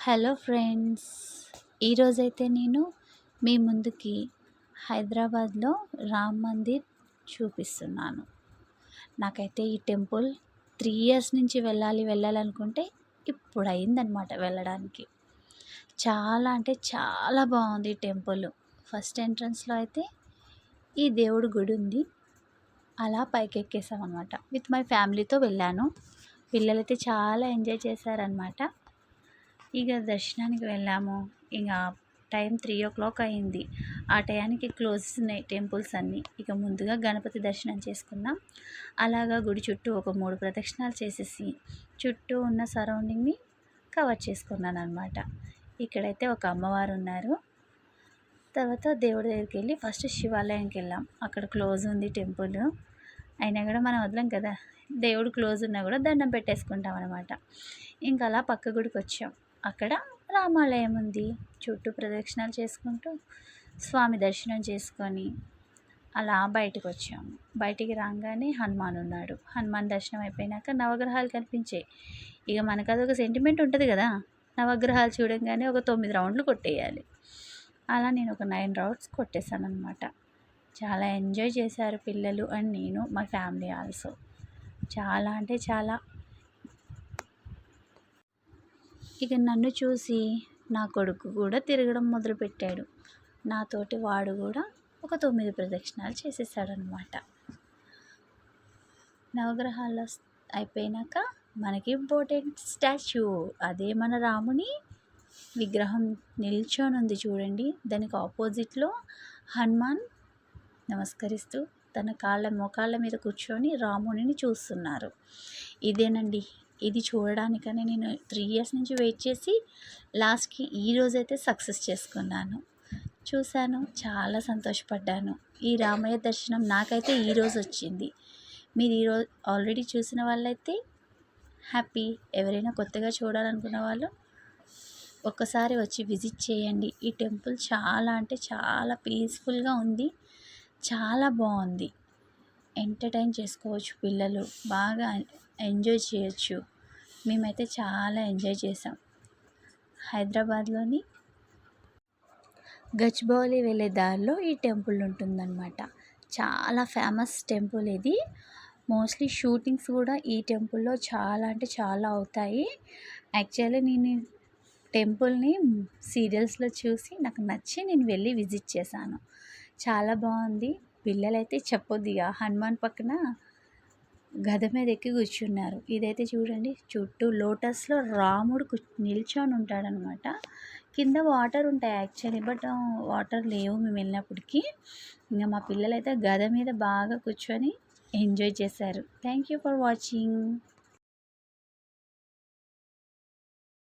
Hello friends, ఈరోజైతే నేను మీ ముందుకి హైదరాబాద్లో రామ్ మందిర్ చూపిస్తున్నాను. నాకైతే ఈ టెంపుల్ 3 ఇయర్స్ నుంచి వెళ్ళాలనుకుంటే ఇప్పుడు అయిందనమాట వెళ్ళడానికి. చాలా అంటే చాలా బాగుంది ఈ టెంపుల్. ఫస్ట్ ఎంట్రన్స్లో అయితే ఈ దేవుడి గుడి ఉంది. అలా పైకి ఎక్కేసామన్నమాట. విత్ మై ఫ్యామిలీతో వెళ్ళాను. పిల్లలైతే చాలా ఎంజాయ్ చేశారనమాట. ఇక దర్శనానికి వెళ్ళాము. ఇక టైం 3 o'clock అయింది. ఆ టయానికి క్లోజ్ ఉన్నాయి టెంపుల్స్ అన్నీ. ఇక ముందుగా గణపతి దర్శనం చేసుకున్నాం. అలాగా గుడి చుట్టూ ఒక 3 ప్రదక్షిణాలు చేసేసి చుట్టూ ఉన్న సరౌండింగ్ని కవర్ చేసుకున్నాను అనమాట. ఇక్కడైతే ఒక అమ్మవారు ఉన్నారు. తర్వాత దేవుడి దగ్గరికి వెళ్ళి ఫస్ట్ శివాలయంకి వెళ్ళాం. అక్కడ క్లోజ్ ఉంది టెంపుల్. అయినా కూడా మనం వదలం కదా, దేవుడు క్లోజ్ ఉన్నా కూడా దండం పెట్టేసుకుంటాం అనమాట. ఇంకా అలా పక్క గుడికి వచ్చాం. అక్కడ రామాలయం ఉంది. చుట్టూ ప్రదక్షిణాలు చేసుకుంటూ స్వామి దర్శనం చేసుకొని అలా బయటకు వచ్చాము. బయటికి రాగానే హనుమాన్ ఉన్నాడు. హనుమాన్ దర్శనం అయిపోయినాక నవగ్రహాలు కనిపించాయి. ఇక మనకు అదొక సెంటిమెంట్ ఉంటుంది కదా, నవగ్రహాలు చూడంగానే ఒక 9 రౌండ్లు కొట్టేయాలి. అలా నేను ఒక 9 రౌండ్స్ కొట్టేశాను అనమాట. చాలా ఎంజాయ్ చేశారు పిల్లలు అండ్ నేను, మా ఫ్యామిలీ ఆల్సో. చాలా అంటే చాలా. ఇక నన్ను చూసి నా కొడుకు కూడా తిరగడం మొదలుపెట్టాడు. నాతోటి వాడు కూడా ఒక 9 ప్రదక్షిణాలు చేసేసాడనమాట. నవగ్రహాలు అయిపోయినాక మనకి ఇంపార్టెంట్ స్టాచ్యూ, అదే మన రాముని విగ్రహం నిల్చొని ఉంది చూడండి. దానికి ఆపోజిట్లో హనుమాన్ నమస్కరిస్తూ తన మోకాళ్ళ మీద కూర్చొని రామునిని చూస్తున్నారు. ఇదేనండి, ఇది చూడడానికని నేను 3 ఇయర్స్ నుంచి వెయిట్ చేసి లాస్ట్కి ఈరోజైతే సక్సెస్ చేసుకున్నాను. చూశాను, చాలా సంతోషపడ్డాను. ఈ రామయ్య దర్శనం నాకైతే ఈరోజు వచ్చింది. మీరు ఈరోజు ఆల్రెడీ చూసిన వాళ్ళైతే హ్యాపీ. ఎవరైనా కొత్తగా చూడాలనుకున్న వాళ్ళు ఒక్కసారి వచ్చి విజిట్ చేయండి. ఈ టెంపుల్ చాలా అంటే చాలా పీస్ఫుల్గా ఉంది. చాలా బాగుంది. ఎంటర్టైన్ చేసుకోవచ్చు, పిల్లలు బాగా ఎంజాయ్ చేయొచ్చు. మేమైతే చాలా ఎంజాయ్ చేసాం. హైదరాబాద్లోని గచ్చిబౌలి వెళ్ళే దారిలో ఈ టెంపుల్ ఉంటుందన్నమాట. చాలా ఫేమస్ టెంపుల్ ఇది. మోస్ట్లీ షూటింగ్స్ కూడా ఈ టెంపుల్లో చాలా అంటే చాలా అవుతాయి. యాక్చువల్లీ నేను టెంపుల్ని సీరియల్స్లో చూసి నాకు నచ్చి నేను వెళ్ళి విజిట్ చేశాను. చాలా బాగుంది. పిల్లలైతే చెప్పొద్దు ఇక, హనుమాన్ పక్కన గద మీద ఎక్కి కూర్చున్నారు. ఇదైతే చూడండి, చుట్టూ లోటస్లో రాముడు నిల్చొని ఉంటాడనమాట. కింద వాటర్ ఉంటాయి యాక్చువల్లీ, బట్ వాటర్ లేవు మేము వెళ్ళినప్పటికీ. ఇంకా మా పిల్లలైతే గద మీద బాగా కూర్చొని ఎంజాయ్ చేశారు. Thank you for watching.